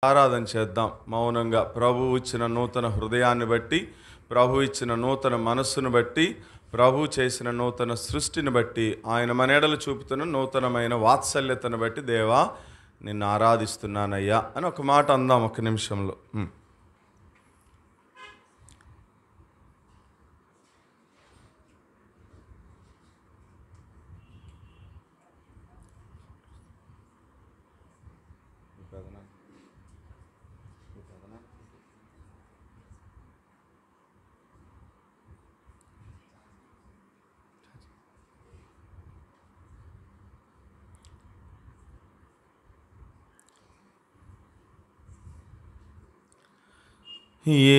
ఆరాధన చేద్దాం మౌనంగా. ప్రభు ఇచ్చిన నూతన హృదయాన్ని బట్టి, ప్రభు ఇచ్చిన నూతన మనస్సును బట్టి, ప్రభు చేసిన నూతన సృష్టిని బట్టి, ఆయన మన ఎడల చూపుతున్న నూతనమైన వాత్సల్యతను బట్టి, దేవా నిన్ను ఆరాధిస్తున్నానయ్యా అని ఒక మాట అందాం ఒక నిమిషంలో.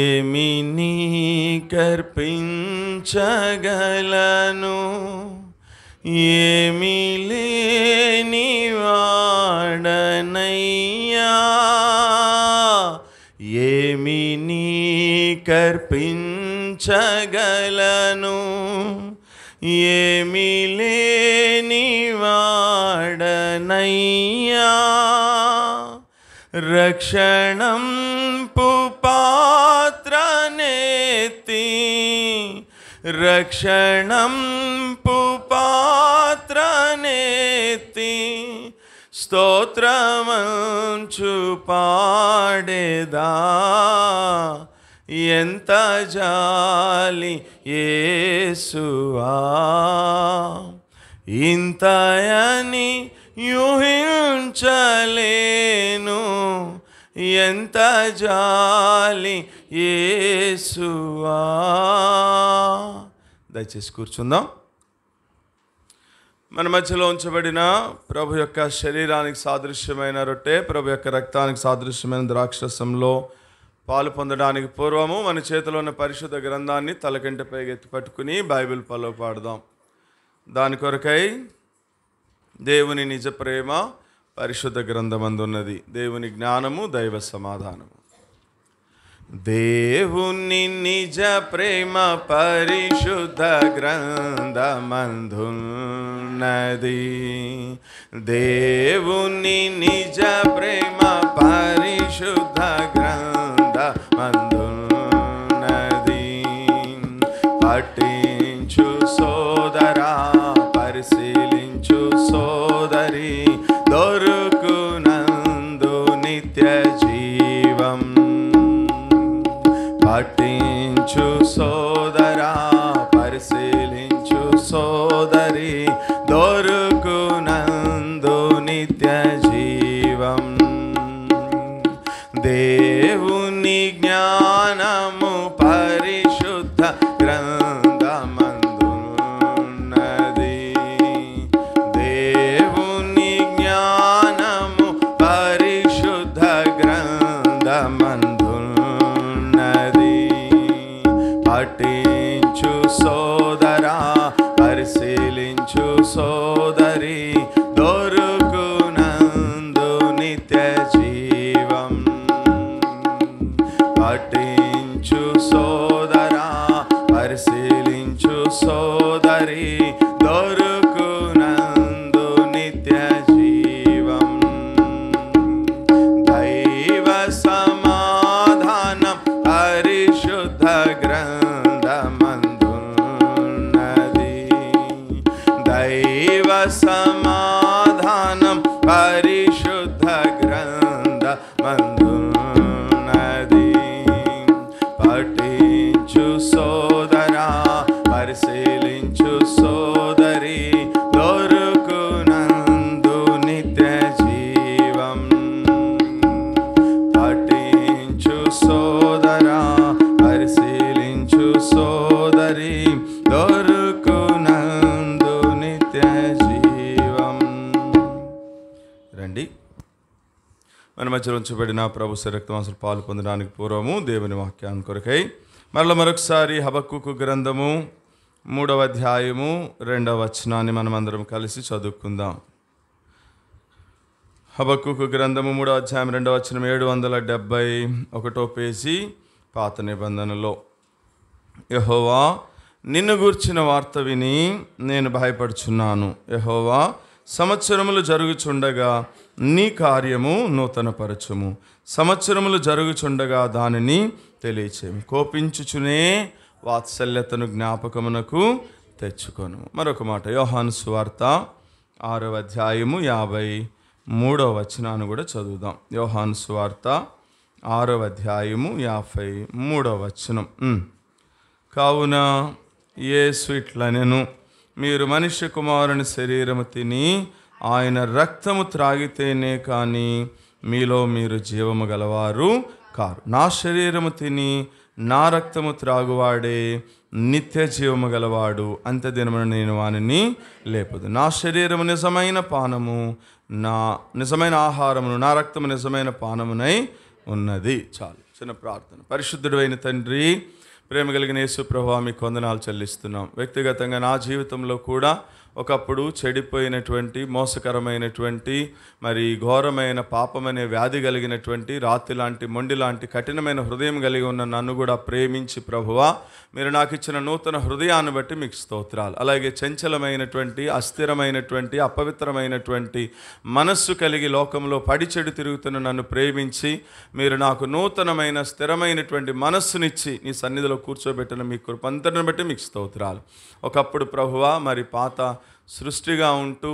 ఏమి నీకర్పించగలను, ఏమి లేని వాడనయ్యా, ఏమి నీకర్పించగలను, ఏమి లేని వాడనయ్యా, రక్షణం పాత్రనేతి, రక్షణం పాత్రనేతి, స్తోత్రమంచు పాడేదా, ఎంత జాలి యేసువా, ఇంతయని యూహించలేను, ఎంత జాలి యేసువా. దయచేసి కూర్చుందాం. మన మధ్యలో ఉంచబడిన ప్రభు యొక్క శరీరానికి సాదృశ్యమైన రొట్టె, ప్రభు యొక్క రక్తానికి సాదృశ్యమైన ద్రాక్షరసంలో పాలు పొందడానికి పూర్వము మన చేతిలో ఉన్న పరిశుద్ధ గ్రంథాన్ని తలకంటిపై ఎత్తి పట్టుకుని బైబిల్ పలో పాడదాం. దాని కొరకై దేవుని నిజ ప్రేమ పరిశుద్ధ గ్రంథమందున్నది, దేవుని జ్ఞానము, దైవ సమాధానము. దేవుని నిజ ప్రేమ పరిశుద్ధ గ్రంథమందున్నది, దేవుని నిజ ప్రేమ పరిశుద్ధ గ్రంథమందున్నది. పఠించు సోదరా, పరిశీలించు సోదరి, దొరుకునందు నిత్య జీవం. పఠించు సోదరా, పరిశీలించు సోదరి, దొరుకునందు నిత్య జీవం. దేవుని జ్ఞానము పరిశుద్ధ గ్రంథమందున్నది, దేవుని జ్ఞానము పరిశుద్ధ గ్రంథమందున్నది. పఠించు సోదరా, పరిశీలించు సోదరి, దొరుకునందు నిత్య జీవం. పఠించు సోదరా, పరిశీలించు సోదరి, దొరుకునందు నిత్య జీవం. దైవ సమాధానం పరిశుద్ధ గ్రంథమందున్నది, దైవ సమాధానం పరిశుద్ధ గ్రంథమందున్నది. పఠించు సోదరా, పరిశీలించు సోదరి, దొరుకునందు నిత్య జీవం. పఠించు సోదరా, పరిశీలించు సోదరి, దొరుకునందు నిత్య జీవం. రండి, మన మధ్యలో ఉంచబడిన ప్రభు శరీరక్తమాంసాలు పాలు పొందడానికి పూర్వము దేవుని వాక్యాన్ని కొరకై మరొకసారి హబక్కూకు గ్రంథము 3వ అధ్యాయము 2వ వచనాన్ని మనమందరం కలిసి చదువుకుందాం. హబక్కూకు గ్రంథము 3వ అధ్యాయం 2వ వచనం 771 పేజీ పాత నిబంధనలో. యెహోవా, నిన్ను గూర్చిన వార్త విని నేను భయపడుచున్నాను. యెహోవా, సంవత్సరములు జరుగుచుండగా నీ కార్యము నూతనపరచుము. సంవత్సరములు జరుగుచుండగా దానిని తెలియచేయము. కోపించుచునే వాత్సల్యతను జ్ఞాపకమునకు తెచ్చుకొను. మరొక మాట, యోహాను సువార్త 6వ అధ్యాయము 53వ వచనాన్ని కూడా చదువుదాం. యోహాను సువార్త 6వ అధ్యాయము 53వ వచనం. కావున యేసు ఇట్లనెను, మీరు మనుష్య కుమారుని శరీరము తిని ఆయన రక్తము త్రాగితేనే కానీ మీలో మీరు జీవము గలవారు కారు. నా శరీరము తిని నా రక్తము త్రాగువాడే నిత్య జీవము గలవాడు, అంత్యదినమున నేను వానిని లేపదు. నా శరీరము నిజమైన పానము, నా నిజమైన ఆహారమును, నా రక్తము నిజమైన పానమునై ఉన్నది. చాలు. చిన్న ప్రార్థన. పరిశుద్ధుడు అయిన తండ్రి, ప్రేమ కలిగిన యేసు ప్రభువా, మీకు వందనాలు చెల్లిస్తున్నాం. వ్యక్తిగతంగా నా జీవితంలో కూడా ఒకప్పుడు చెడిపోయినటువంటి, మోసకరమైనటువంటి, మరి ఘోరమైన పాపమనే వ్యాధి కలిగినటువంటి, రాతి లాంటి, మొండి లాంటి కఠినమైన హృదయం కలిగి ఉన్న నన్ను కూడా ప్రేమించి ప్రభువా, మీరు నాకు ఇచ్చిన నూతన హృదయాన్ని బట్టి మీకు స్తోత్రాలు. అలాగే చంచలమైనటువంటి, అస్థిరమైనటువంటి, అపవిత్రమైనటువంటి మనస్సు కలిగి లోకంలో పడి చెడు తిరుగుతున్న నన్ను ప్రేమించి మీరు నాకు నూతనమైన స్థిరమైనటువంటి మనస్సునిచ్చి నీ సన్నిధిలో కూర్చోబెట్టిన మీ కృపంతటిని బట్టి మీకు స్తోత్రాలు. ఒకప్పుడు ప్రభువా, మరి పాత సృష్టిగా ఉంటూ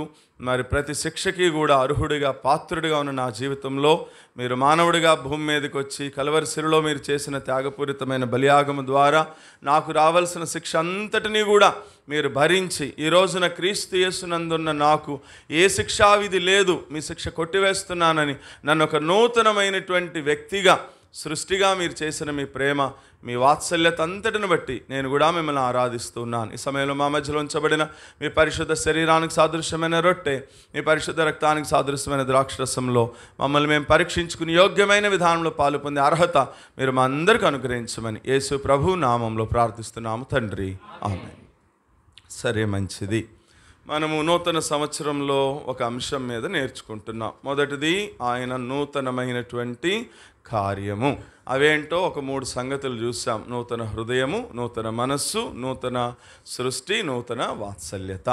మరి ప్రతి శిక్షకి కూడా అర్హుడిగా, పాత్రుడిగా ఉన్న నా జీవితంలో మీరు మానవుడిగా భూమి మీదకి వచ్చి కలవరి శిలువలో మీరు చేసిన త్యాగపూరితమైన బలియాగము ద్వారా నాకు రావాల్సిన శిక్ష అంతటినీ కూడా మీరు భరించి ఈ రోజున క్రీస్తు యేసునందున్న నాకు ఏ శిక్షావిధి లేదు, మీ శిక్ష కొట్టివేస్తున్నానని నన్ను ఒక నూతనమైనటువంటి వ్యక్తిగా, సృష్టిగా మీరు చేసిన మీ ప్రేమ, మీ వాత్సల్యత అంతటిని బట్టి నేను కూడా మిమ్మల్ని ఆరాధిస్తున్నాను. ఈ సమయంలో మా మధ్యలో ఉంచబడిన మీ పరిశుద్ధ శరీరానికి సాదృశ్యమైన రొట్టె, మీ పరిశుద్ధ రక్తానికి సాదృశ్యమైన ద్రాక్షరసంలో మమ్మల్ని మేము పరీక్షించుకుని యోగ్యమైన విధానంలో పాలు పొందే అర్హత మీరు మా అందరికీ అనుగ్రహించమని యేసు ప్రభు నామంలో ప్రార్థిస్తున్నాము తండ్రి, ఆమేన్. సరే, మంచిది. మనము నూతన సంవత్సరంలో ఒక అంశం మీద నేర్చుకుంటున్నాం. మొదటిది ఆయన నూతనమైనటువంటి కార్యము. అవేంటో ఒక 3 సంగతులు చూసాం. నూతన హృదయము, నూతన మనస్సు, నూతన సృష్టి, నూతన వాత్సల్యత.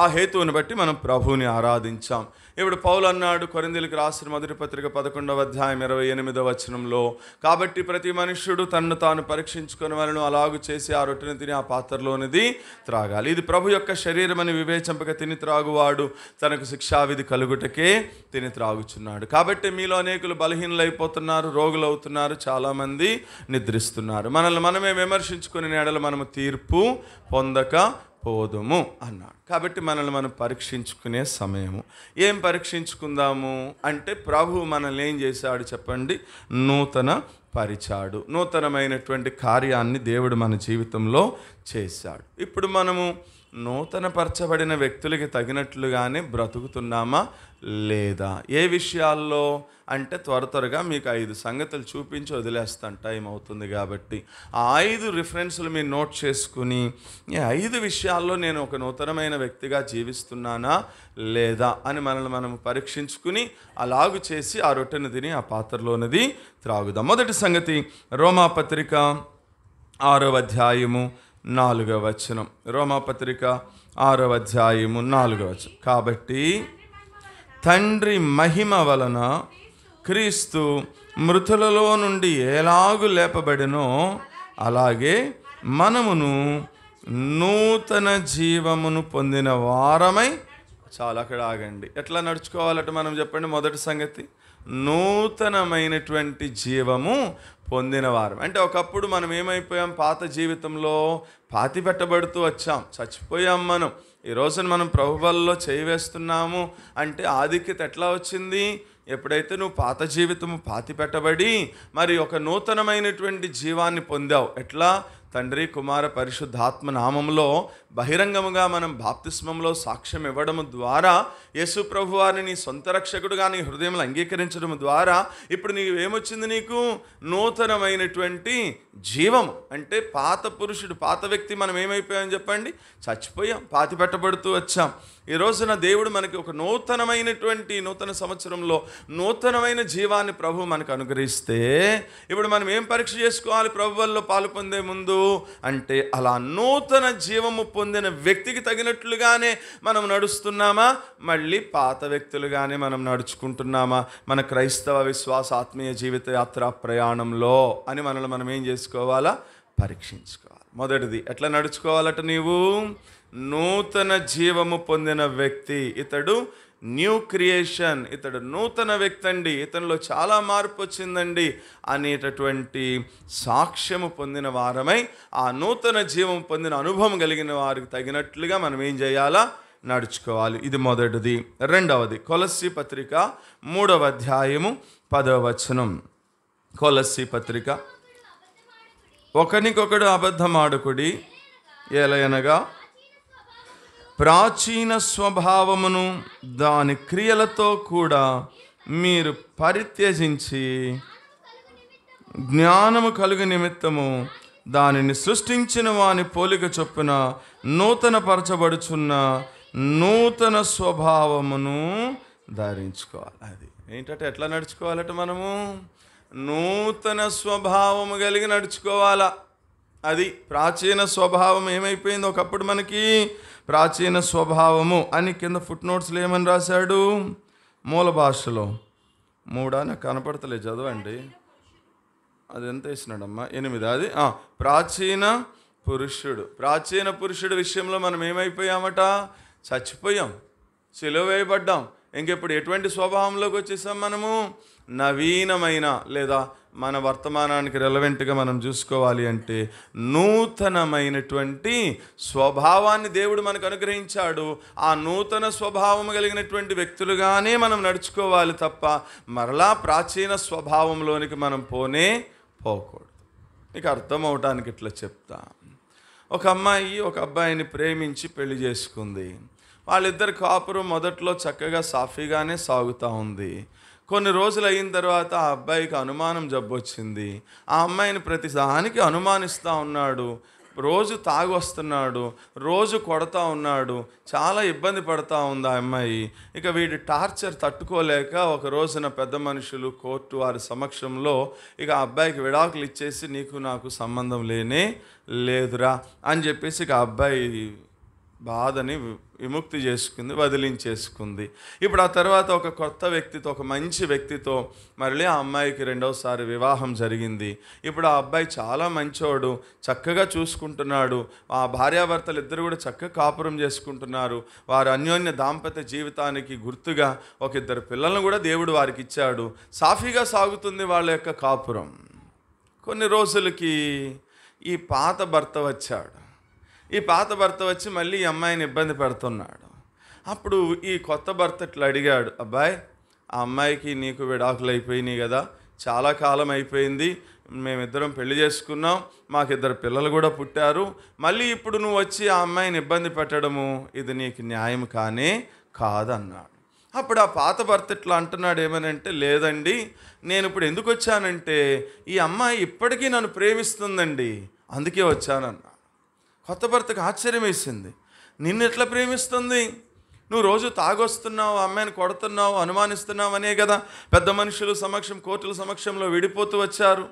ఆ హేతువుని బట్టి మనం ప్రభువుని ఆరాధించాం. ఇప్పుడు పౌలు అన్నాడు కొరింథీయులకు రాసిన మొదటి పత్రిక 11వ అధ్యాయం 28వ వచనంలో, కాబట్టి ప్రతి మనుష్యుడు తన్ను తాను పరీక్షించుకుని వలన అలాగు చేసి ఆ రొట్టెను తిని ఆ పాత్రలోనిది త్రాగాలి. ఇది ప్రభు యొక్క శరీరం అని వివేచింపక తిని త్రాగువాడు తనకు శిక్షావిధి కలుగుటకే తిని త్రాగుచున్నాడు. కాబట్టి మీలో అనేకులు బలహీనలైపోతున్నారు, రోగులు అవుతున్నారు, చాలామంది నిద్రిస్తున్నారు. మనల్ని మనమే విమర్శించుకునే ఎడల మనము తీర్పు పొందక పోదుము అన్నాడు. కాబట్టి మనల్ని మనం పరీక్షించుకునే సమయము. ఏం పరీక్షించుకుందాము అంటే, ప్రభు మనల్ని ఏం చేశాడు చెప్పండి? నూతన పరిచాడు. నూతనమైనటువంటి కార్యాన్ని దేవుడు మన జీవితంలో చేశాడు. ఇప్పుడు మనము నూతనపరచబడిన వ్యక్తులకి తగినట్లుగానే బ్రతుకుతున్నామా లేదా? ఏ విషయాల్లో అంటే త్వరగా మీకు 5 సంగతులు చూపించి వదిలేస్తాను, టైం అవుతుంది కాబట్టి. ఆ 5 రిఫరెన్స్లు మీరు నోట్ చేసుకుని, ఈ 5 విషయాల్లో నేను ఒక నూతనమైన వ్యక్తిగా జీవిస్తున్నానా లేదా అని మనల్ని మనం పరీక్షించుకుని అలాగు చేసి ఆ రొట్టెను తిని ఆ పాత్రలోనిది త్రాగుదాం. మొదటి సంగతి రోమాపత్రిక 6వ అధ్యాయము 4వ వచనం. రోమాపత్రిక 6వ అధ్యాయము 4వ వచనం. కాబట్టి తండ్రి మహిమ వలన క్రీస్తు మృతులలో నుండి ఎలాగు లేపబడినో అలాగే మనమును నూతన జీవమును పొందిన వారమై. చాలా, అక్కడ ఆగండి. ఎట్లా నడుచుకోవాలట మనం చెప్పండి. మొదటి సంగతి, నూతనమైనటువంటి జీవము పొందిన వారం. అంటే ఒకప్పుడు మనం ఏమైపోయాం? పాత జీవితంలో పాతి పెట్టబడుతూ వచ్చాం, చచ్చిపోయాం మనం. ఈ రోజున మనం ప్రభువుల్లో చేయి వేస్తున్నాము అంటే ఆధిక్యత ఎట్లా వచ్చింది? ఎప్పుడైతే నువ్వు పాత జీవితము పాతి పెట్టబడి మరి ఒక నూతనమైనటువంటి జీవాన్ని పొందావు. ఎట్లా? తండ్రి, కుమార, పరిశుద్ధాత్మ నామములో బహిరంగముగా మనం బాప్తిస్మంలో సాక్ష్యం ఇవ్వడం ద్వారా, యేసు ప్రభు వారిని నీ సొంత రక్షకుడుగా నీ హృదయంలో అంగీకరించడం ద్వారా ఇప్పుడు నీకు ఏమొచ్చింది? నీకు నూతనమైనటువంటి జీవం. అంటే పాత పురుషుడు, పాత వ్యక్తి మనం ఏమైపోయాం చెప్పండి? చచ్చిపోయాం, పాతి పెట్టబడుతూ వచ్చాం. ఈ రోజున దేవుడు మనకి ఒక నూతన సంవత్సరంలో నూతనమైన జీవాన్ని ప్రభు మనకు అనుగ్రహిస్తే ఇప్పుడు మనం ఏం పరీక్ష చేసుకోవాలి ప్రభు వల్ల పాలు పొందే ముందు అంటే అలా నూతన జీవము పొందిన వ్యక్తికి తగినట్లుగానే మనం నడుస్తున్నామా, మళ్ళీ పాత వ్యక్తులుగానే మనం నడుచుకుంటున్నామా మన క్రైస్తవ విశ్వాస ఆత్మీయ జీవిత యాత్రా ప్రయాణంలో అని మనల్ని మనం ఏం చేసుకోవాలా, పరీక్షించుకోవాలి. మొదటిది ఎట్లా నడుచుకోవాలట, నీవు నూతన జీవము పొందిన వ్యక్తి, ఇతడు న్యూ క్రియేషన్, ఇతడు నూతన వ్యక్తి అండి, ఇతనిలో చాలా మార్పు వచ్చిందండి అనేటటువంటి సాక్ష్యము పొందిన వారమై ఆ నూతన జీవం పొందిన అనుభవం కలిగిన వారికి తగినట్లుగా మనం ఏం చేయాలా, నడుచుకోవాలి. ఇది మొదటిది. రెండవది కొలస్సీ పత్రిక 3వ అధ్యాయము 10వ వచనం. కొలస్సీ పత్రిక, ఒకనికొకడు అబద్ధమాడుకుడి, ఏలయనగా ప్రాచీన స్వభావమును దాని క్రియలతో కూడా మీరు పరిత్యజించి జ్ఞానము కలుగు నిమిత్తము దానిని సృష్టించిన వాని పోలిక చొప్పున నూతన పరచబడుచున్న నూతన స్వభావమును ధరించుకోవాలి. అది ఏంటంటే ఎట్లా నడుచుకోవాలట, మనము నూతన స్వభావము కలిగి నడుచుకోవాలా. అది ప్రాచీన స్వభావం ఏమైపోయింది, ఒకప్పుడు మనకి ప్రాచీన స్వభావము అని కింద ఫుట్ నోట్స్లో ఏమని రాశాడు, మూల భాషలో 3 నాకు కనపడతలే, చదవండి. అది ఎంత వేసినాడమ్మా, 8. అది ప్రాచీన పురుషుడు విషయంలో మనం ఏమైపోయామట, చచ్చిపోయాం, సిలువ వేయబడ్డాం. ఇంకెప్పుడు ఎటువంటి స్వభావంలోకి వచ్చేసాం మనము, నవీనమైన లేదా మన వర్తమానానికి రెలవెంట్గా మనం చూసుకోవాలి అంటే నూతనమైనటువంటి స్వభావాన్ని దేవుడు మనకు అనుగ్రహించాడు. ఆ నూతన స్వభావం కలిగినటువంటి వ్యక్తులుగానే మనం నడుచుకోవాలి తప్ప మరలా ప్రాచీన స్వభావంలోనికి మనం పోకూడదు. నీకు అర్థం అవటానికి ఇట్లా చెప్తా. ఒక అమ్మాయి ఒక అబ్బాయిని ప్రేమించి పెళ్లి చేసుకుంది. వాళ్ళిద్దరు కాపురం మొదట్లో చక్కగా సాఫీగానే సాగుతూ ఉంది. కొన్ని రోజులు అయిన తర్వాత ఆ అబ్బాయికి అనుమానం జబ్బొచ్చింది. ఆ అమ్మాయిని ప్రతిదానికి అనుమానిస్తూ ఉన్నాడు, రోజు తాగి వస్తున్నాడు, రోజు కొడతా ఉన్నాడు, చాలా ఇబ్బంది పడతా ఉంది ఆ అమ్మాయి. ఇక వీడి టార్చర్ తట్టుకోలేక ఒక రోజున పెద్ద మనుషులు కోర్టు వారి సమక్షంలో ఇక ఆ అబ్బాయికి విడాకులు ఇచ్చేసి నీకు నాకు సంబంధం లేదురా అని చెప్పేసి ఇక ఆ అబ్బాయి బాధని విముక్తి చేసుకుంది, వదిలించేసుకుంది. ఇప్పుడు ఆ తర్వాత ఒక కొత్త వ్యక్తితో, ఒక మంచి వ్యక్తితో మళ్ళీ ఆ అమ్మాయికి రెండవసారి వివాహం జరిగింది. ఇప్పుడు ఆ అబ్బాయి చాలా మంచోడు, చక్కగా చూసుకుంటున్నాడు. ఆ భార్యాభర్తలు ఇద్దరు కూడా చక్కగా కాపురం చేసుకుంటున్నారు. వారు అన్యోన్య దాంపత్య జీవితానికి గుర్తుగా ఒక 2 పిల్లలను కూడా దేవుడు వారికి ఇచ్చాడు. సాఫీగా సాగుతుంది వాళ్ళ యొక్క కాపురం. కొన్ని రోజులకి ఈ పాత భర్త వచ్చాడు. ఈ పాత భర్త వచ్చి మళ్ళీ ఈ అమ్మాయిని ఇబ్బంది పెడుతున్నాడు. అప్పుడు ఈ కొత్త భర్త ఇట్లా అడిగాడు, అబ్బాయి ఆ అమ్మాయికి నీకు విడాకులు అయిపోయినాయి కదా, చాలా కాలం అయిపోయింది, మేమిద్దరం పెళ్లి చేసుకున్నాం, మాకు 2 పిల్లలు కూడా పుట్టారు, మళ్ళీ ఇప్పుడు నువ్వు వచ్చి ఆ అమ్మాయిని ఇబ్బంది పెట్టడము ఇది నీకు న్యాయం కాదన్నాడు. అప్పుడు ఆ పాత భర్త ఇట్లా అంటున్నాడు, ఏమనంటే లేదండి, నేను ఇప్పుడు ఎందుకు వచ్చానంటే ఈ అమ్మాయి ఇప్పటికీ నన్ను ప్రేమిస్తుందండి, అందుకే వచ్చానన్నా. కొత్త భర్తకు ఆశ్చర్యం వేసింది. నిన్ను ఎట్లా ప్రేమిస్తుంది, నువ్వు రోజు తాగొస్తున్నావు, అమ్మాయిని కొడుతున్నావు, అనుమానిస్తున్నావు అనే కదా పెద్ద మనుషుల సమక్షం, కోర్టుల సమక్షంలో విడిపోతూ వచ్చారు.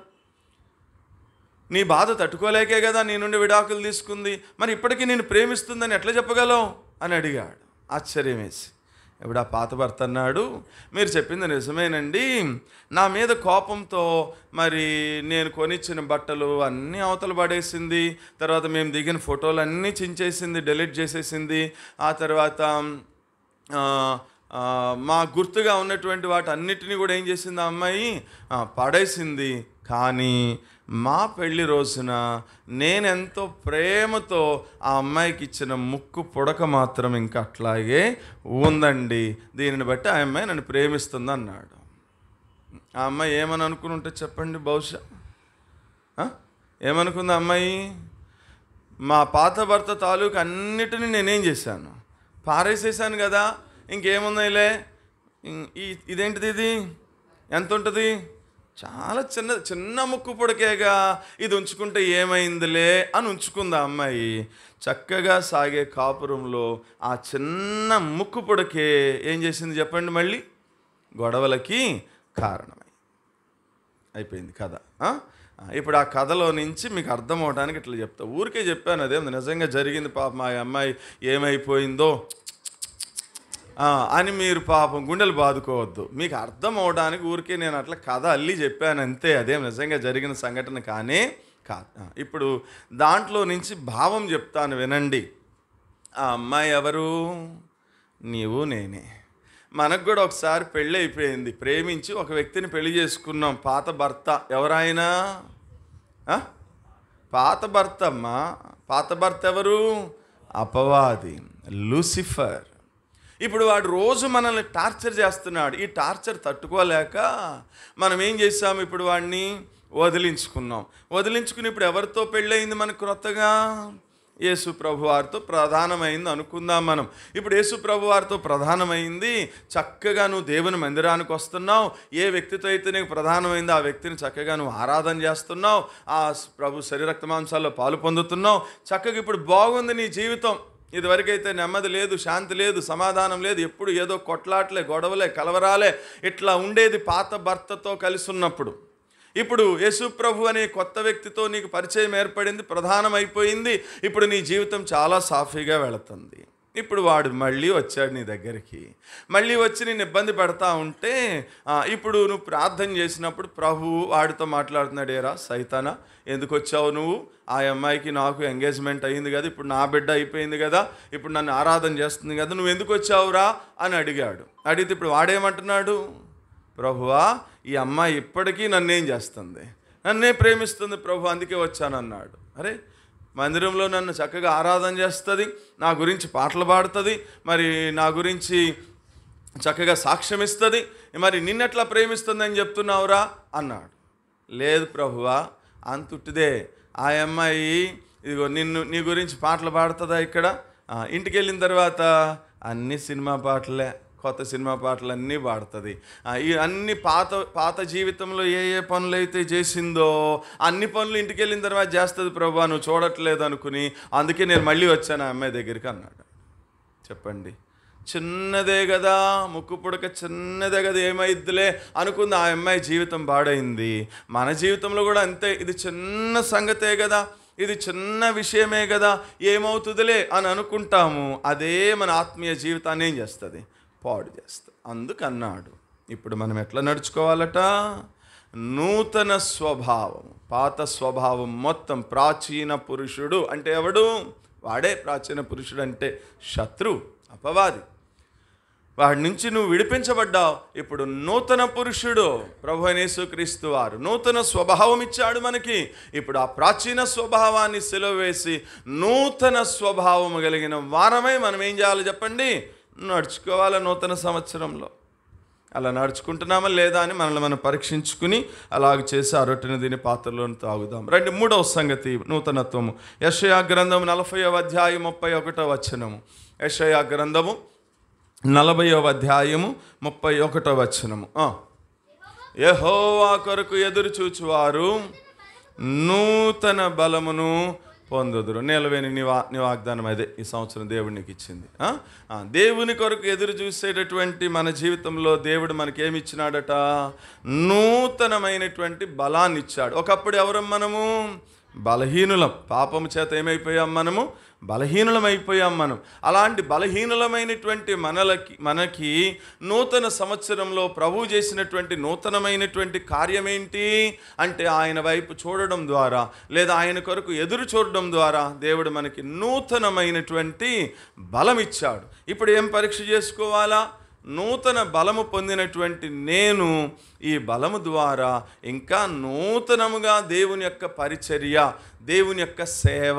నీ బాధ తట్టుకోలేకే కదా నీ నుండి విడాకులు తీసుకుంది, మరి ఇప్పటికీ నేను ప్రేమిస్తుందని ఎట్లా చెప్పగలవు అని అడిగాడు ఆశ్చర్యం వేసి. ఇప్పుడు ఆ పాత భర్త అన్నాడు, మీరు చెప్పింది నిజమేనండి, నా మీద కోపంతో మరి నేను కొనిచ్చిన బట్టలు అన్నీ అవతల పడేసింది, తర్వాత మేము దిగిన ఫోటోలు అన్నీ చించేసింది, డిలీట్ చేసేసింది, ఆ తర్వాత మా గుర్తుగా ఉన్నటువంటి వాటి అన్నిటినీ కూడా ఏం చేసింది ఆ అమ్మాయి, పడేసింది. కానీ మా పెళ్లి రోజున నేనెంతో ప్రేమతో ఆ అమ్మాయికి ఇచ్చిన ముక్కు పుడక మాత్రం ఇంకా అట్లాగే ఉందండి, దీనిని బట్టి ఆ అమ్మాయి నన్ను ప్రేమిస్తుంది అన్నాడు. ఆ అమ్మాయి ఏమని అనుకుని ఉంటే చెప్పండి, బహుశా ఏమనుకుంది అమ్మాయి, మా పాత భర్త తాలూకు అన్నిటినీ నేనేం చేశాను, పారేసేసాను కదా, ఇంకేముందిలే, ఇదేంటిది, ఇది ఎంత ఉంటుంది, చాలా చిన్న ముక్కు పుడకేగా, ఇది ఉంచుకుంటే ఏమైందిలే అని ఉంచుకుంది ఆ అమ్మాయి. చక్కగా సాగే కాపురంలో ఆ చిన్న ముక్కు పుడకే ఏం చేసింది చెప్పండి? మళ్ళీ గొడవలకి కారణమై అయిపోయింది కథ. ఇప్పుడు ఆ కథలో నుంచి మీకు అర్థం అవడానికి ఇట్లా చెప్తా. ఊరికే చెప్పాను, అదేం నిజంగా జరిగింది పాపం ఆ అమ్మాయి ఏమైపోయిందో అని మీరు పాపం గుండెలు బాదుకోవద్దు. మీకు అర్థం అవడానికి ఊరికే నేను అట్లా కథ అల్లి చెప్పాను అంతే. అదేం నిజంగా జరిగిన సంఘటన కానీ కాదు. ఇప్పుడు దాంట్లో నుంచి భావం చెప్తాను వినండి. ఆ అమ్మాయి ఎవరు? నీవు నేనే. మనకు కూడా ఒకసారి పెళ్ళి అయిపోయింది, ప్రేమించి ఒక వ్యక్తిని పెళ్లి చేసుకున్నాం. పాత భర్త ఎవరైనా? పాత భర్త అమ్మా. పాత భర్త ఎవరు? అపవాది, లూసిఫర్. ఇప్పుడు వాడు రోజు మనల్ని టార్చర్ చేస్తున్నాడు. ఈ టార్చర్ తట్టుకోలేక మనం ఏం చేసాము? ఇప్పుడు వాడిని వదిలించుకుని ఇప్పుడు ఎవరితో పెళ్ళయింది మనకు క్రొత్తగా? యేసు ప్రభు వారితో ప్రధానమైంది అనుకుందాం మనం. ఇప్పుడు యేసు ప్రభు వారితో ప్రధానమైంది. చక్కగా నువ్వు దేవుని మందిరానికి వస్తున్నావు. ఏ వ్యక్తితో అయితే నీకు ప్రధానమైందో ఆ వ్యక్తిని చక్కగా నువ్వు ఆరాధన చేస్తున్నావు. ఆ ప్రభు శరీరక్త మాంసాల్లో పాలు పొందుతున్నావు. చక్కగా ఇప్పుడు బాగుంది నీ జీవితం. ఇదివరకైతే నెమ్మది లేదు, శాంతి లేదు, సమాధానం లేదు, ఎప్పుడు ఏదో కొట్లాట్లే, గొడవలే, కలవరాలే ఇట్లా ఉండేది పాత భర్తతో కలిసి ఉన్నప్పుడు. ఇప్పుడు యేసు ప్రభు అనే కొత్త వ్యక్తితో నీకు పరిచయం ఏర్పడింది, ప్రధానమైపోయింది. ఇప్పుడు నీ జీవితం చాలా సాఫీగా వెళుతుంది. ఇప్పుడు వాడు మళ్ళీ వచ్చాడు నీ దగ్గరికి. మళ్ళీ వచ్చి నేను ఇబ్బంది పెడతా ఉంటే ఇప్పుడు నువ్వు ప్రార్థన చేసినప్పుడు ప్రభు వాడితో మాట్లాడుతున్నాడు. ఏరా సైతానా, ఎందుకు వచ్చావు నువ్వు? ఆ అమ్మాయికి నాకు ఎంగేజ్మెంట్ అయ్యింది కదా, ఇప్పుడు నా బిడ్డ అయిపోయింది కదా, ఇప్పుడు నన్ను ఆరాధన చేస్తుంది కదా, నువ్వు ఎందుకు వచ్చావురా అని అడిగాడు. అడిగితే ఇప్పుడు వాడేమంటున్నాడు? ప్రభువా, ఈ అమ్మాయి ఇప్పటికీ నన్నేం చేస్తుంది? నన్నే ప్రేమిస్తుంది ప్రభు, అందుకే వచ్చానన్నాడు. అరే, మందిరంలో నన్ను చక్కగా ఆరాధన చేస్తుంది, నా గురించి పాటలు పాడుతుంది, మరి నా గురించి చక్కగా సాక్ష్యం ఇస్తుంది, మరి నిన్నెట్లా ప్రేమిస్తుందని చెప్తున్నావురా అన్నాడు. లేదు ప్రభువా, అంతుట్టిదే. ఆ అమ్మాయి ఇదిగో నీ గురించి పాటలు పాడుతుందా? ఇక్కడ ఇంటికి వెళ్ళిన తర్వాత అన్ని సినిమా పాటలే, కొత్త సినిమా పాటలు అన్నీ పాడుతుంది. ఈ అన్ని పాత జీవితంలో ఏ పనులు అయితే చేసిందో అన్ని పనులు ఇంటికి వెళ్ళిన తర్వాత చేస్తుంది ప్రభు, నువ్వు చూడట్లేదు అనుకుని, అందుకే నేను మళ్ళీ వచ్చాను ఆ అమ్మాయి దగ్గరికి అన్నాడు. చెప్పండి, చిన్నదే కదా, ముక్కు పుడక చిన్నదే కదా, ఏమైద్దిలే అనుకుంది. ఆ అమ్మాయి జీవితం పాడైంది. మన జీవితంలో కూడా అంతే. ఇది చిన్న సంగతే కదా, ఇది చిన్న విషయమే కదా, ఏమవుతుందిలే అని అనుకుంటాము. అదే మన ఆత్మీయ జీవితాన్ని ఏం చేస్తుంది? పాడు చేస్తుంది. అందుకన్నాడు ఇప్పుడు మనం ఎట్లా నడుచుకోవాలట? నూతన స్వభావం. పాత స్వభావం మొత్తం ప్రాచీన పురుషుడు అంటే ఎవడు? వాడే ప్రాచీన పురుషుడు అంటే శత్రు, అపవాది. వాడి నుంచి నువ్వు విడిపించబడ్డావు. ఇప్పుడు నూతన పురుషుడు ప్రభు అయిన యేసుక్రీస్తు వారు నూతన స్వభావం ఇచ్చాడు మనకి. ఇప్పుడు ఆ ప్రాచీన స్వభావాన్ని సిలువ వేసి నూతన స్వభావం కలిగిన వారమై మనం ఏం చేయాలి చెప్పండి? నడుచుకోవాలి. నూతన సంవత్సరంలో అలా నడుచుకుంటున్నామా లేదా అని మనల్ని మనం పరీక్షించుకుని అలాగ చేసి ఆ రొట్టెని దీని పాత్రలోని తాగుదాం. రండి, మూడవ సంగతి నూతనత్వము. యెషయా గ్రంథము 40వ అధ్యాయం 31వ వచనము. యెషయా గ్రంథము 40వ అధ్యాయము 31వ వచనము. యెహోవా కొరకు ఎదురు చూచువారు నూతన బలమును పొందుదురు. నిలవేని నీ వాగ్దానం అదే ఈ సంవత్సరం దేవుడు నీకు ఇచ్చింది. దేవుని కొరకు ఎదురు చూసేటటువంటి మన జీవితంలో దేవుడు మనకేమి ఇచ్చినాడట? నూతనమైనటువంటి బలాన్ని ఇచ్చాడు. ఒకప్పుడు ఎవరం మనము? బలహీనులం. పాపము చేత ఏమైపోయాం మనము? బలహీనులమైపోయాం మనం. అలాంటి బలహీనులమైనటువంటి మనకి నూతన సంవత్సరంలో ప్రభు చేసినటువంటి నూతనమైనటువంటి కార్యమేంటి అంటే ఆయన వైపు చూడడం ద్వారా లేదా ఆయన కొరకు ఎదురు చూడడం ద్వారా దేవుడు మనకి నూతనమైనటువంటి బలం ఇచ్చాడు. ఇప్పుడు ఏం పరీక్ష చేసుకోవాలా? నూతన బలము పొందినటువంటి నేను ఈ బలము ద్వారా ఇంకా నూతనముగా దేవుని యొక్క పరిచర్య, దేవుని యొక్క సేవ,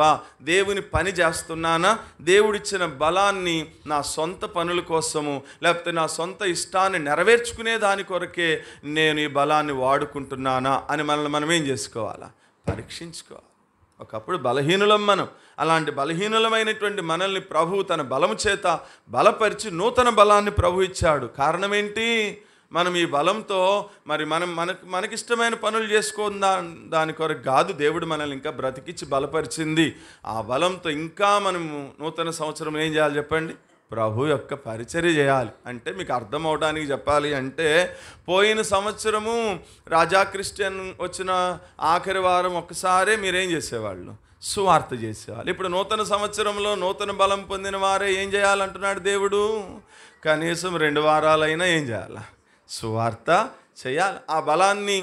దేవుని పని చేస్తున్నానా? దేవుడిచ్చిన బలాన్ని నా సొంత పనుల కోసము లేకపోతే నా సొంత ఇష్టాన్ని నెరవేర్చుకునే దాని కొరకే నేను ఈ బలాన్ని వాడుకుంటున్నానా అని మనల్ని మనం ఏం చేసుకోవాలా? పరీక్షించుకోవాలి. ఒకప్పుడు బలహీనులం మనం. అలాంటి బలహీనులమైనటువంటి మనల్ని ప్రభు తన బలము చేత బలపరిచి నూతన బలాన్ని ప్రభు ఇచ్చాడు. కారణం ఏంటి? మనం ఈ బలంతో మరి మనకిష్టమైన పనులు చేసుకున్న దాని కొరకు కాదు దేవుడు మనల్ని ఇంకా బ్రతికిచ్చి బలపరిచింది. ఆ బలంతో ఇంకా మనము నూతన సంవత్సరం ఏం చేయాలి చెప్పండి? ప్రభు యొక్క పరిచర్య చేయాలి. అంటే మీకు అర్థం అవడానికి చెప్పాలి అంటే, పోయిన సంవత్సరము రాజా క్రిస్టియన్ వచ్చిన ఆఖరి వారం ఒక్కసారే మీరేం చేసేవాళ్ళు? సువార్త చేసేవాళ్ళు. ఇప్పుడు నూతన సంవత్సరంలో నూతన బలం పొందిన వారే ఏం చేయాలంటున్నాడు దేవుడు? కనీసం 2 వారాలైనా ఏం చేయాలి? సువార్త చేయాలి. ఆ బలాన్ని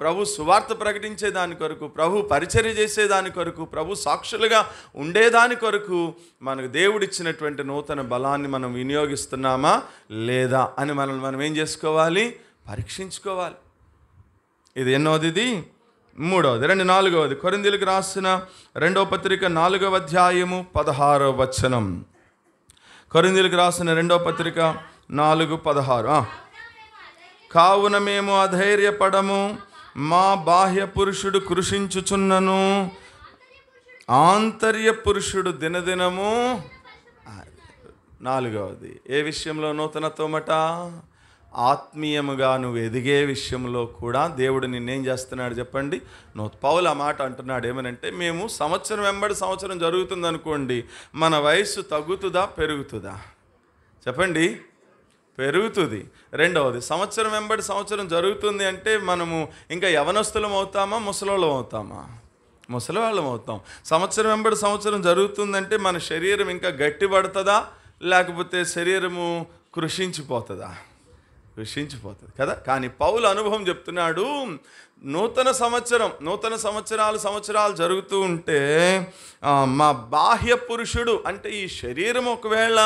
ప్రభు సువార్త ప్రకటించే దాని కొరకు, ప్రభు పరిచర్య చేసేదాని కొరకు, ప్రభు సాక్షులుగా ఉండేదాని కొరకు మనకు దేవుడిచ్చినటువంటి నూతన బలాన్ని మనం వినియోగిస్తున్నామా లేదా అని మనం ఏం చేసుకోవాలి? పరీక్షించుకోవాలి. ఇది ఎన్నోది? ఇది 3వది. 4వది కొరింథీయులకు రాసిన 2వ పత్రిక 4వ అధ్యాయము 16వ వచనం. కొరింథీయులకు రాసిన 2వ పత్రిక 4:16. కావున మేము అధైర్యపడము, మా బాహ్య పురుషుడు కృషించుచున్నను, ఆంతర్య పురుషుడు దినదినము. 4వది ఏ విషయంలో నూతనత్వమట? ఆత్మీయముగా నువ్వు ఎదిగే విషయంలో కూడా దేవుడు నిన్నేం చేస్తున్నాడు చెప్పండి? పౌలు ఆ మాట అంటున్నాడు. ఏమనంటే, మేము సంవత్సరం వెంబడి సంవత్సరం జరుగుతుంది అనుకోండి, మన వయస్సు తగ్గుతుందా పెరుగుతుందా చెప్పండి? పెరుగుతుంది. 2వది, సంవత్సరం వెంబడి సంవత్సరం జరుగుతుంది అంటే మనము ఇంకా యవనస్తులం అవుతామా ముసలోళ్ళం అవుతామా? ముసలివాళ్ళం అవుతాం. సంవత్సరం వెంబడి సంవత్సరం జరుగుతుందంటే మన శరీరం ఇంకా గట్టిపడుతుందా లేకపోతే శరీరము కృషించిపోతుందా? కృషించిపోతుంది కదా. కానీ పౌలు అనుభవం చెప్తున్నాడు, నూతన సంవత్సరాలు జరుగుతూ ఉంటే మా బాహ్య పురుషుడు అంటే ఈ శరీరం ఒకవేళ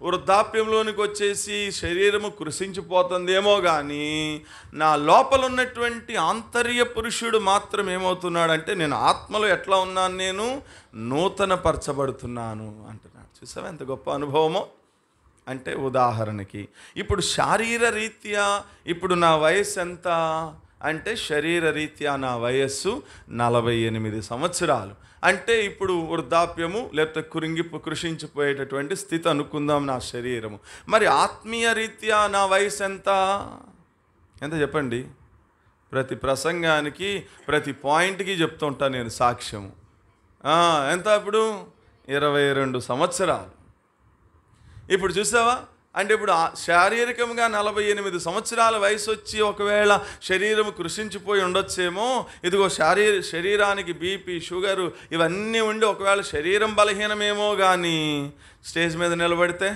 వృద్ధాప్యంలోనికి వచ్చేసి శరీరము కృషించిపోతుందేమో కానీ నా లోపల ఉన్నటువంటి ఆంతర్య పురుషుడు మాత్రం ఏమవుతున్నాడు అంటే, నేను ఆత్మలో ఎట్లా ఉన్నాను? నేను నూతన పరచబడుతున్నాను అంటున్నాడు. చూసావా ఎంత గొప్ప అనుభవమో? అంటే ఉదాహరణకి ఇప్పుడు శారీరరీత్యా ఇప్పుడు నా వయస్సు ఎంత అంటే, శరీరరీత్యా నా వయస్సు 48 సంవత్సరాలు. అంటే ఇప్పుడు వృద్ధాప్యము లేకపోతే కృషించిపోయేటటువంటి స్థితి అనుకుందాం నా శరీరము. మరి ఆత్మీయ రీత్యా నా వయసు ఎంత చెప్పండి? ప్రతి ప్రసంగానికి ప్రతి పాయింట్కి చెప్తూ ఉంటాను నేను సాక్ష్యము. ఎంత ఇప్పుడు? 22 సంవత్సరాలు. ఇప్పుడు చూసావా? అంటే ఇప్పుడు శారీరకంగా 48 సంవత్సరాల వయసు వచ్చి ఒకవేళ శరీరం కృషించిపోయి ఉండొచ్చేమో. ఇదిగో శరీరానికి బీపీ, షుగరు ఇవన్నీ ఉండి ఒకవేళ శరీరం బలహీనమేమో కానీ స్టేజ్ మీద నిలబడితే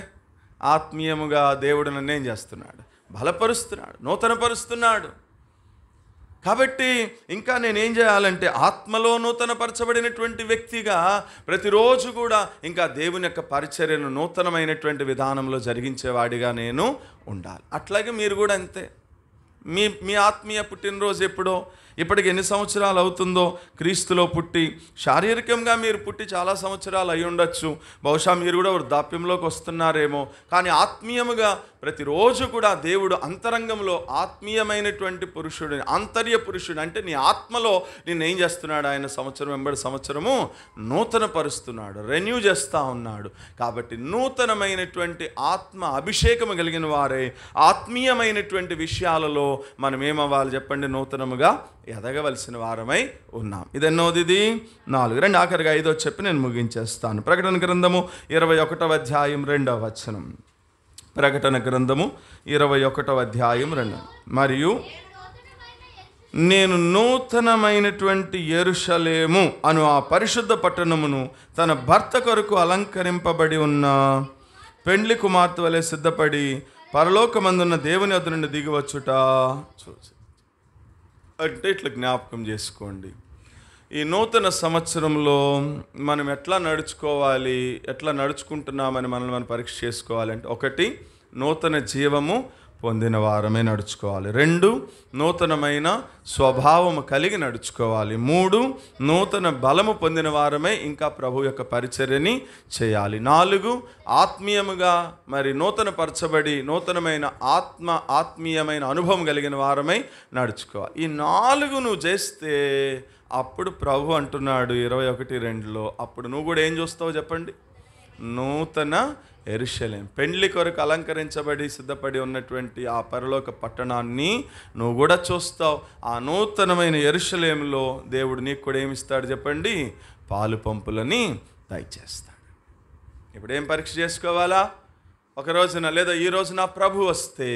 ఆత్మీయముగా దేవుడు నన్ను ఏం చేస్తున్నాడు? బలపరుస్తున్నాడు, నూతనపరుస్తున్నాడు. కాబట్టి ఇంకా నేనేం చేయాలంటే, ఆత్మలో నూతనపరచబడినటువంటి వ్యక్తిగా ప్రతిరోజు కూడా ఇంకా దేవుని యొక్క పరిచర్యను నూతనమైనటువంటి విధానంలో జరిగించేవాడిగా నేను ఉండాలి. అట్లాగే మీరు కూడా అంతే. మీ ఆత్మీయ పుట్టినరోజు ఎప్పుడో, ఇప్పటికి ఎన్ని సంవత్సరాలు అవుతుందో క్రీస్తులో పుట్టి, శారీరకంగా మీరు పుట్టి చాలా సంవత్సరాలు అయి ఉండొచ్చు, బహుశా మీరు కూడా వృద్ధాప్యంలోకి వస్తున్నారేమో. కానీ ఆత్మీయముగా ప్రతిరోజు కూడా దేవుడు అంతరంగంలో ఆత్మీయమైనటువంటి పురుషుడు, ఆంతర్య పురుషుడు అంటే నీ ఆత్మలో నిన్ను ఏం చేస్తున్నాడు? ఆయన సంవత్సరం వెంబడి సంవత్సరము నూతన పరుస్తున్నాడు, రెన్యూ చేస్తూ ఉన్నాడు. కాబట్టి నూతనమైనటువంటి ఆత్మ అభిషేకము కలిగిన వారే ఆత్మీయమైనటువంటి విషయాలలో మనం ఏమవ్వాలి చెప్పండి? నూతనముగా ఎదగవలసిన వారమై ఉన్నాం. ఇది ఎన్నోది? ఇది 4. రండి ఆఖరిగా 5వ చెప్పి నేను ముగించేస్తాను. ప్రకటన గ్రంథము 21వ అధ్యాయం 2వ వచనం. ప్రకటన గ్రంథము 21వ అధ్యాయం 2. మరియు నేను నూతనమైనటువంటి యెరూషలేము అను ఆ పరిశుద్ధ పట్టణమును తన భర్త కొరకు అలంకరింపబడి ఉన్న పెండ్లి కుమార్తె వలె సిద్ధపడి పరలోకమందున్న దేవుని వద్ద నుండి దిగివచ్చుట చూసి. అంటే ఇట్లా జ్ఞాపకం చేసుకోండి, ఈ నూతన సంవత్సరంలో మనం ఎట్లా నడుచుకోవాలి, ఎట్లా నడుచుకుంటున్నామని మనం పరీక్ష చేసుకోవాలంటే, 1 నూతన జీవము పొందిన వారమే నడుచుకోవాలి. 2 నూతనమైన స్వభావము కలిగి నడుచుకోవాలి. 3 నూతన బలము పొందిన వారమే ఇంకా ప్రభు యొక్క పరిచర్యని చేయాలి. 4 ఆత్మీయముగా మరి నూతన పరచబడి నూతనమైన ఆత్మీయమైన అనుభవం కలిగిన వారమై నడుచుకోవాలి. ఈ 4 నువ్వు చేస్తే అప్పుడు ప్రభు అంటున్నాడు 21:2లో, అప్పుడు నువ్వు కూడా ఏం చూస్తావు చెప్పండి? నూతన యెరూషలేము. పెండ్లి కొరకు అలంకరించబడి సిద్ధపడి ఉన్నటువంటి ఆ పరలోక పట్టణాన్ని నువ్వు కూడా చూస్తావు. ఆ నూతనమైన యెరూషలేములో దేవుడు నీకు కూడా ఏమిస్తాడు చెప్పండి? పాలు పంపులని దయచేస్తాడు. ఇప్పుడు ఏం పరీక్ష చేసుకోవాలా? ఒక రోజున లేదా ఈ రోజున ప్రభు వస్తే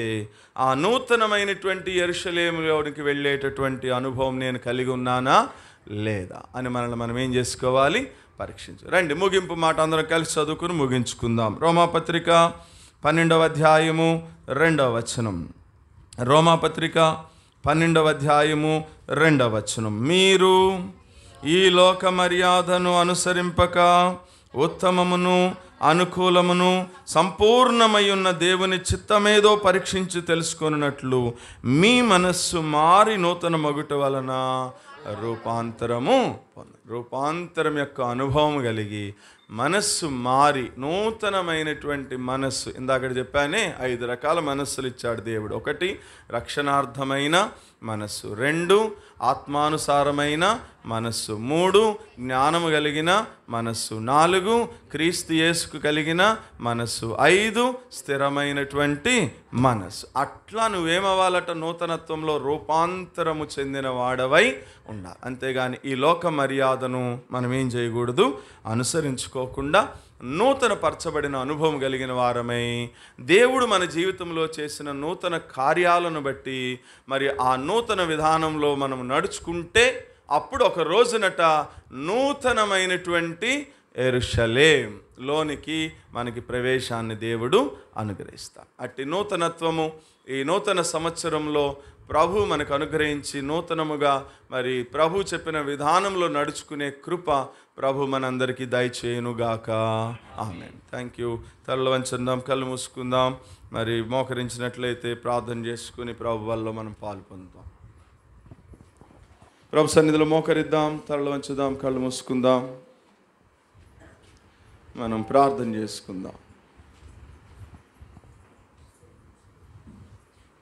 ఆ నూతనమైనటువంటి యెరూషలేములోనికి వెళ్ళేటటువంటి అనుభవం నేను కలిగి ఉన్నానా లేదా అని మనల్ని మనం ఏం చేసుకోవాలి? పరీక్షించు. రండి, ముగింపు మాట అందరం కలిసి చదువుకుని ముగించుకుందాం. రోమాపత్రిక 12వ అధ్యాయము 2వ వచనం. రోమాపత్రిక 12వ అధ్యాయము 2వ వచనం. మీరు ఈ లోక మర్యాదను అనుసరింపక ఉత్తమమును అనుకూలమును సంపూర్ణమై ఉన్న దేవుని చిత్తమేదో పరీక్షించి తెలుసుకొనున్నట్లు మీ మనస్సు మారి నూతన మగుట వలన రూపాంతరం యొక్క అనుభవం కలిగి మనస్సు మారి నూతనమైనటువంటి మనస్సు. ఇందాక చెప్పానే 5 రకాల మనస్సులు ఇచ్చాడు దేవుడు. 1 రక్షణార్థమైన మనస్సు, 2 ఆత్మానుసారమైన మనస్సు, 3 జ్ఞానము కలిగిన మనస్సు, 4 క్రీస్తు యేసుకు కలిగిన మనస్సు, 5 స్థిరమైనటువంటి మనస్సు. అట్లా నువ్వేమవ్వాలట? నూతనత్వంలో రూపాంతరము చెందిన వాడవై ఉండాలి. అంతేగాని ఈ లోక మర్యాదను మనం ఏం చేయకూడదు? అనుసరించుకోకుండా నూతన పరచబడిన అనుభవం కలిగిన వారమై దేవుడు మన జీవితంలో చేసిన నూతన కార్యాలను బట్టి మరి ఆ నూతన విధానంలో మనం నడుచుకుంటే అప్పుడు ఒక రోజునట నూతనమైనటువంటి యెరూషలేం లోనికి మనకి ప్రవేశాన్ని దేవుడు అనుగ్రహిస్తాడు. అట్టి నూతనత్వము ఈ నూతన సంవత్సరంలో ప్రభు మనకు అనుగ్రహించి నూతనముగా మరి ప్రభు చెప్పిన విధానంలో నడుచుకునే కృప ప్రభు మనందరికీ దయచేయునుగాక. ఆమేన్. Thank you. తలలు వంచుకుందాం, కళ్ళు మూసుకుందాం. మరి మోకరించినట్లయితే ప్రార్థన చేసుకుని ప్రభు వల్ల మనం పాలు పొందుతాం. ప్రభు సన్నిధిలో మోకరిద్దాం, తలలు వంచుదాం, కళ్ళు మూసుకుందాం, మనం ప్రార్థన చేసుకుందాం.